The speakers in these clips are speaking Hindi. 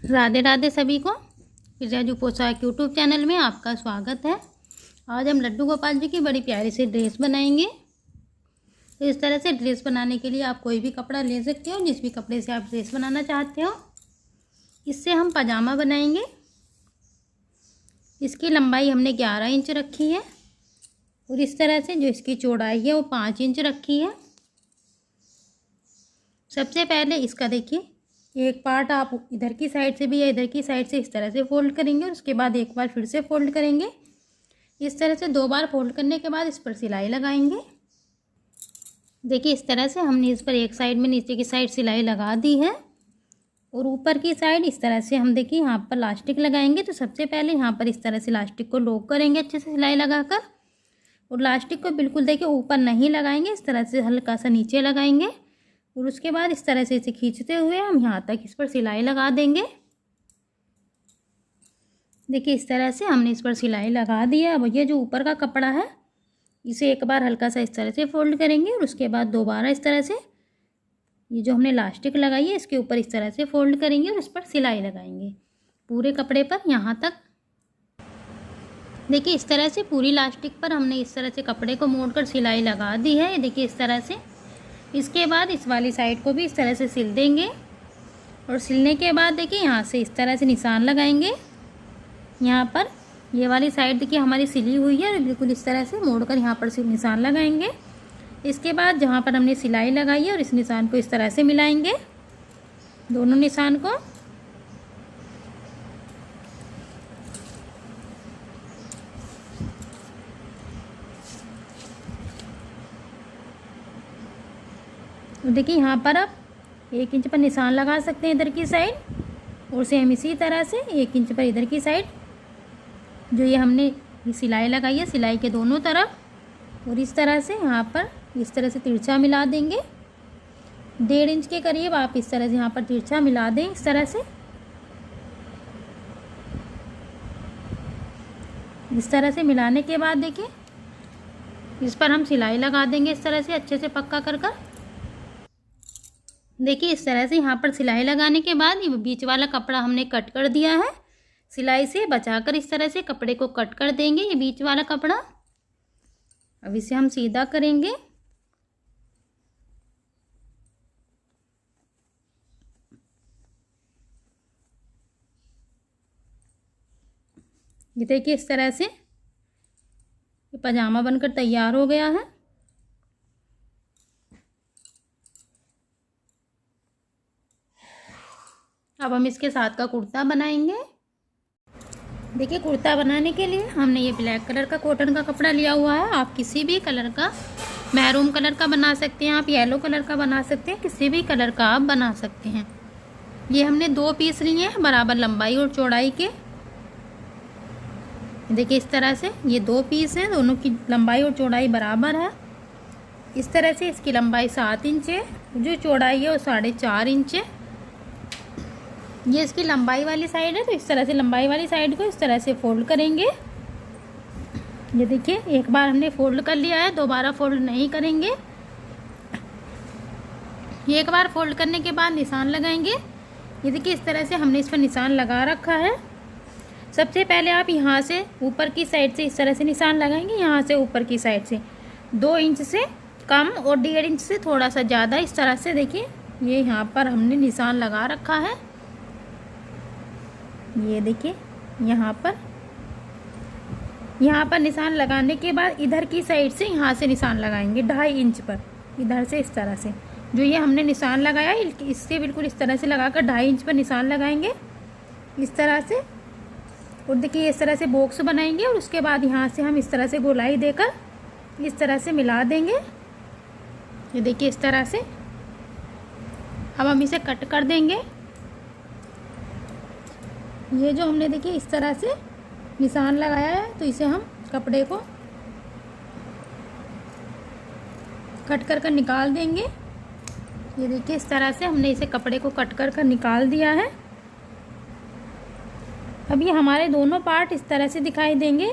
राधे राधे सभी को। राजू पोशाक यूट्यूब चैनल में आपका स्वागत है। आज हम लड्डू गोपाल जी की बड़ी प्यारी सी ड्रेस बनाएंगे। तो इस तरह से ड्रेस बनाने के लिए आप कोई भी कपड़ा ले सकते हो, जिस भी कपड़े से आप ड्रेस बनाना चाहते हो। इससे हम पजामा बनाएंगे। इसकी लंबाई हमने 11 इंच रखी है और इस तरह से जो इसकी चौड़ाई है वो 5 इंच रखी है। सबसे पहले इसका देखिए, एक पार्ट आप इधर की साइड से भी या इधर की साइड से इस तरह से फोल्ड करेंगे और उसके बाद एक बार फिर से फोल्ड करेंगे। इस तरह से 2 बार फोल्ड करने के बाद इस पर सिलाई लगाएंगे। देखिए इस तरह से हमने इस पर एक साइड में नीचे की साइड सिलाई लगा दी है और ऊपर की साइड इस तरह से हम देखिए यहाँ पर लास्टिक लगाएंगे। तो सबसे पहले यहाँ पर इस तरह से लास्टिक को लॉक करेंगे अच्छे से सिलाई लगाकर, और लास्टिक को बिल्कुल देखिए ऊपर नहीं लगाएंगे, इस तरह से हल्का सा नीचे लगाएंगे और उसके बाद इस तरह से इसे खींचते हुए हम यहाँ तक इस पर सिलाई लगा देंगे। देखिए इस तरह से हमने इस पर सिलाई लगा दी है। अब ये जो ऊपर का कपड़ा है इसे एक बार हल्का सा इस तरह से फोल्ड करेंगे और उसके बाद दोबारा इस तरह से ये जो हमने लास्टिक लगाई है इसके ऊपर इस तरह से फोल्ड करेंगे और इस पर सिलाई लगाएंगे पूरे कपड़े पर यहाँ तक। देखिए इस तरह से पूरी लास्टिक पर हमने इस तरह से कपड़े को मोड़कर सिलाई लगा दी है। देखिए इस तरह से। इसके बाद इस वाली साइड को भी इस तरह से सिल देंगे और सिलने के बाद देखिए यहाँ से इस तरह से निशान लगाएंगे। यहाँ पर ये वाली साइड देखिए हमारी सिली हुई है और बिल्कुल इस तरह से मोड़कर यहाँ पर से निशान लगाएंगे। इसके बाद जहाँ पर हमने सिलाई लगाई है और इस निशान को इस तरह से मिलाएंगे, दोनों निशान को। देखिए यहाँ पर आप 1 इंच पर निशान लगा सकते हैं इधर की साइड, और सेम इसी तरह से 1 इंच पर इधर की साइड जो ये हमने सिलाई लगाई है सिलाई के दोनों तरफ, और इस तरह से यहाँ पर इस तरह से तिरछा मिला देंगे। 1.5 इंच के करीब आप इस तरह से यहाँ पर तिरछा मिला दें इस तरह से। इस तरह से मिलाने के बाद देखिए इस पर हम सिलाई लगा देंगे इस तरह से अच्छे से पक्का कर कर। देखिए इस तरह से यहाँ पर सिलाई लगाने के बाद ये बीच वाला कपड़ा हमने कट कर दिया है, सिलाई से बचाकर इस तरह से कपड़े को कट कर देंगे ये बीच वाला कपड़ा। अब इसे हम सीधा करेंगे। ये देखिए इस तरह से ये पजामा बनकर तैयार हो गया है। अब हम इसके साथ का कुर्ता बनाएंगे। देखिए कुर्ता बनाने के लिए हमने ये ब्लैक कलर का कॉटन का कपड़ा लिया हुआ है। आप किसी भी कलर का, मैरून कलर का बना सकते हैं, आप येलो कलर का बना सकते हैं, किसी भी कलर का आप बना सकते हैं। ये हमने 2 पीस लिए हैं बराबर लंबाई और चौड़ाई के। देखिए इस तरह से ये 2 पीस हैं, दोनों की लंबाई और चौड़ाई बराबर है। इस तरह से इसकी लंबाई 7 इंच है, जो चौड़ाई है वो 4.5 इंच है। ये इसकी लंबाई वाली साइड है, तो इस तरह से लंबाई वाली साइड को इस तरह से फोल्ड करेंगे। ये देखिए एक बार हमने फोल्ड कर लिया है, दोबारा फोल्ड नहीं करेंगे। एक बार फोल्ड करने के बाद निशान लगाएंगे। ये देखिए इस तरह से हमने इस पर निशान लगा रखा है। सबसे पहले आप यहाँ से ऊपर की साइड से इस तरह से निशान लगाएंगे, यहाँ से ऊपर की साइड से 2 इंच से कम और 1.5 इंच से थोड़ा सा ज़्यादा इस तरह से। देखिए ये यहाँ पर हमने निशान लगा रखा है। ये देखिए यहाँ पर निशान लगाने के बाद इधर की साइड से यहाँ से निशान लगाएंगे 2.5 इंच पर, इधर से इस तरह से। जो ये हमने निशान लगाया इससे बिल्कुल इस तरह से लगाकर 2.5 इंच पर निशान लगाएंगे इस तरह से। और देखिए इस तरह से बॉक्स बनाएंगे और उसके बाद यहाँ से हम इस तरह से गोलाई देकर इस तरह से मिला देंगे। ये देखिए इस तरह से। अब हम इसे कट कर देंगे। ये जो हमने देखिए इस तरह से निशान लगाया है, तो इसे हम कपड़े को कट कर निकाल देंगे। ये देखिए इस तरह से हमने इसे कपड़े को कट कर निकाल दिया है। अब ये हमारे दोनों पार्ट इस तरह से दिखाई देंगे।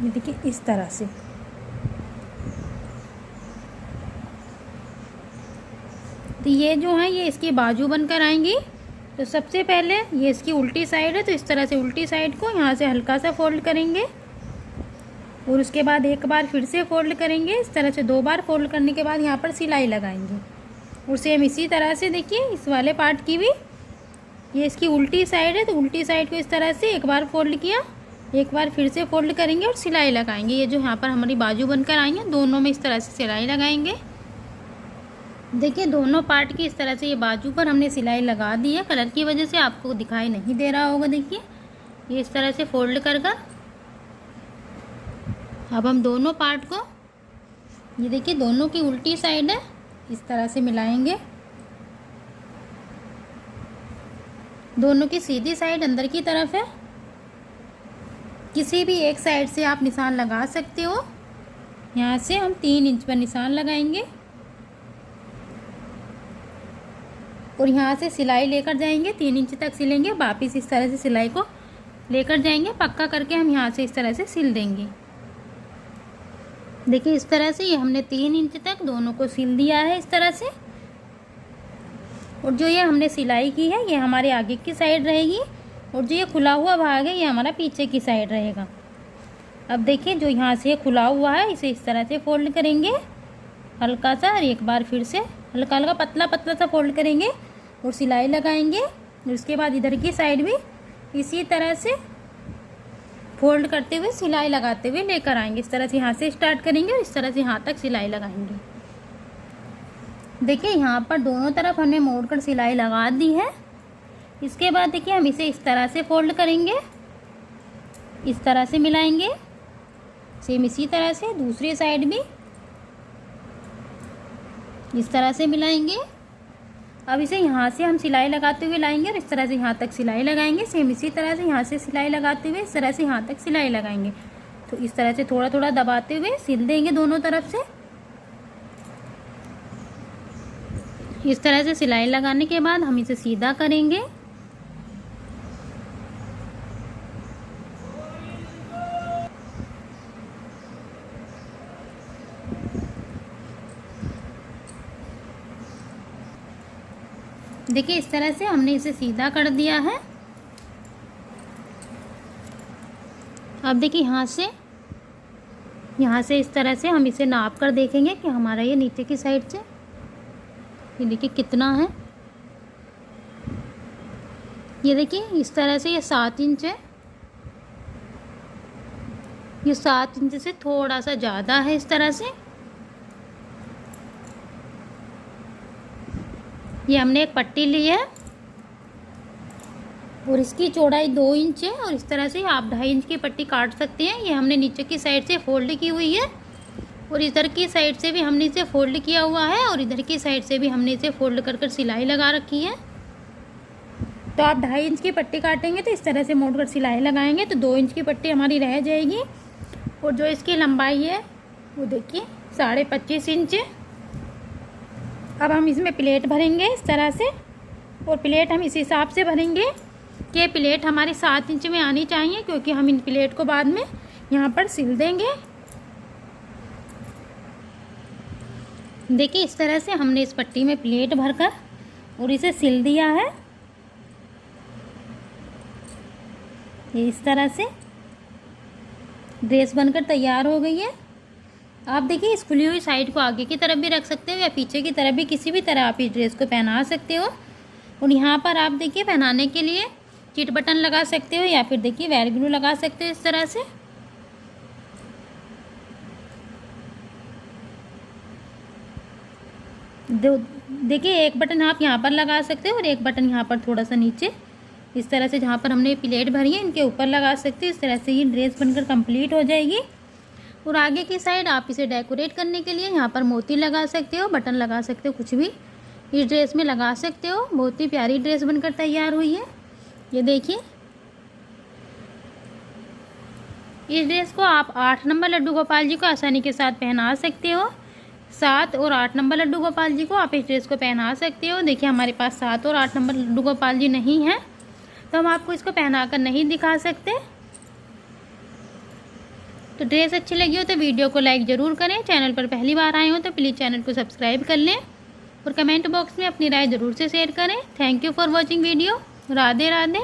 ये देखिए इस तरह से। तो ये जो है ये इसकी बाजू बनकर आएंगी। तो सबसे पहले ये इसकी उल्टी साइड है, तो इस तरह से उल्टी साइड को यहाँ से हल्का सा फोल्ड करेंगे और उसके बाद एक बार फिर से फोल्ड करेंगे। इस तरह से 2 बार फोल्ड करने के बाद यहाँ पर सिलाई लगाएंगे। और सेम इसी तरह से देखिए इस वाले पार्ट की भी, ये इसकी उल्टी साइड है, तो उल्टी साइड को इस तरह से एक बार फोल्ड किया, एक बार फिर से फोल्ड करेंगे और सिलाई लगाएंगे। ये जो यहाँ पर हमारी बाजू बनकर आई है, दोनों में इस तरह से सिलाई लगाएंगे। देखिए दोनों पार्ट की इस तरह से ये बाजू पर हमने सिलाई लगा दी है। कलर की वजह से आपको दिखाई नहीं दे रहा होगा। देखिए ये इस तरह से फोल्ड कर कर अब हम दोनों पार्ट को, ये देखिए दोनों की उल्टी साइड है, इस तरह से मिलाएंगे। दोनों की सीधी साइड अंदर की तरफ है। किसी भी एक साइड से आप निशान लगा सकते हो। यहाँ से हम 3 इंच पर निशान लगाएंगे और यहाँ से सिलाई लेकर जाएंगे, 3 इंच तक सिलेंगे, वापस इस तरह से सिलाई को लेकर जाएंगे, पक्का करके हम यहाँ से इस तरह से सिल देंगे। देखिए इस तरह से ये हमने 3 इंच तक दोनों को सिल दिया है इस तरह से। और जो ये हमने सिलाई की है ये हमारे आगे की साइड रहेगी और जो ये खुला हुआ भाग है ये हमारा पीछे की साइड रहेगा। अब देखिए जो यहाँ से खुला हुआ है इसे इस तरह से फोल्ड करेंगे हल्का सा, और एक बार फिर से हल्का हल्का पतला पतला सा फोल्ड करेंगे और सिलाई लगाएंगे। और उसके बाद इधर की साइड भी इसी तरह से फोल्ड करते हुए सिलाई लगाते हुए लेकर आएंगे। इस तरह से यहाँ से स्टार्ट करेंगे और इस तरह से यहाँ तक सिलाई लगाएंगे। देखिए यहाँ पर दोनों तरफ हमने मोड़कर सिलाई लगा दी है। इसके बाद देखिए हम इसे इस तरह से फोल्ड करेंगे, इस तरह से मिलाएंगे। सेम इसी तरह से दूसरी साइड भी इस तरह से मिलाएंगे। अब इसे यहाँ से हम सिलाई लगाते हुए लाएंगे और इस तरह से यहाँ तक सिलाई लगाएंगे। सेम इसी तरह से यहाँ से सिलाई लगाते हुए इस तरह से यहाँ तक सिलाई लगाएंगे। तो इस तरह से थोड़ा थोड़ा दबाते हुए सिल देंगे दोनों तरफ से। इस तरह से सिलाई लगाने के बाद हम इसे सीधा करेंगे। देखिए इस तरह से हमने इसे सीधा कर दिया है। अब देखिए यहाँ से इस तरह से हम इसे नाप कर देखेंगे कि हमारा ये नीचे की साइड से, ये देखिए कितना है। ये देखिए इस तरह से ये 7 इंच है। ये 7 इंच से थोड़ा सा ज़्यादा है इस तरह से। ये हमने एक पट्टी ली है और इसकी चौड़ाई 2 इंच है और इस तरह से आप 2.5 इंच की पट्टी काट सकते हैं। ये हमने नीचे की साइड से फोल्ड की हुई है और इधर की साइड से भी हमने इसे फोल्ड किया हुआ है और इधर की साइड से भी हमने इसे फोल्ड कर कर सिलाई लगा रखी है। तो आप 2.5 इंच की पट्टी काटेंगे तो इस तरह से मोड़ कर सिलाई लगाएंगे तो 2 इंच की पट्टी हमारी रह जाएगी। और जो इसकी लंबाई है वो देखिए 25.5 इंच है। अब हम इसमें प्लेट भरेंगे इस तरह से, और प्लेट हम इस हिसाब से भरेंगे कि प्लेट हमारी 7 इंच में आनी चाहिए, क्योंकि हम इन प्लेट को बाद में यहाँ पर सिल देंगे। देखिए इस तरह से हमने इस पट्टी में प्लेट भरकर और इसे सिल दिया है। ये इस तरह से ड्रेस बनकर तैयार हो गई है। आप देखिए इस खुली हुई साइड को आगे की तरफ भी रख सकते हो या पीछे की तरफ भी, किसी भी तरह आप इस ड्रेस को पहना सकते हो। और यहाँ पर आप देखिए पहनाने के लिए चिट बटन लगा सकते हो या फिर देखिए वेल ग्लू लगा सकते हो इस तरह से। देखिए एक बटन आप यहाँ पर लगा सकते हो और एक बटन यहाँ पर थोड़ा सा नीचे इस तरह से, जहाँ पर हमने प्लेट भरी है इनके ऊपर लगा सकते हो। इस तरह से ये ड्रेस बनकर कंप्लीट हो जाएगी। और आगे की साइड आप इसे डेकोरेट करने के लिए यहाँ पर मोती लगा सकते हो, बटन लगा सकते हो, कुछ भी इस ड्रेस में लगा सकते हो। बहुत ही प्यारी ड्रेस बनकर तैयार हुई है। ये देखिए इस ड्रेस को आप 8 नंबर लड्डू गोपाल जी को आसानी के साथ पहना सकते हो। 7 और 8 नंबर लड्डू गोपाल जी को आप इस ड्रेस को पहना सकते हो। देखिए हमारे पास 7 और 8 नंबर लड्डू गोपाल जी नहीं हैं तो हम आपको इसको पहना कर नहीं दिखा सकते। तो ड्रेस अच्छी लगी हो तो वीडियो को लाइक ज़रूर करें। चैनल पर पहली बार आए हो तो प्लीज़ चैनल को सब्सक्राइब कर लें और कमेंट बॉक्स में अपनी राय ज़रूर से शेयर करें। Thank you for watching video. Radhe Radhe.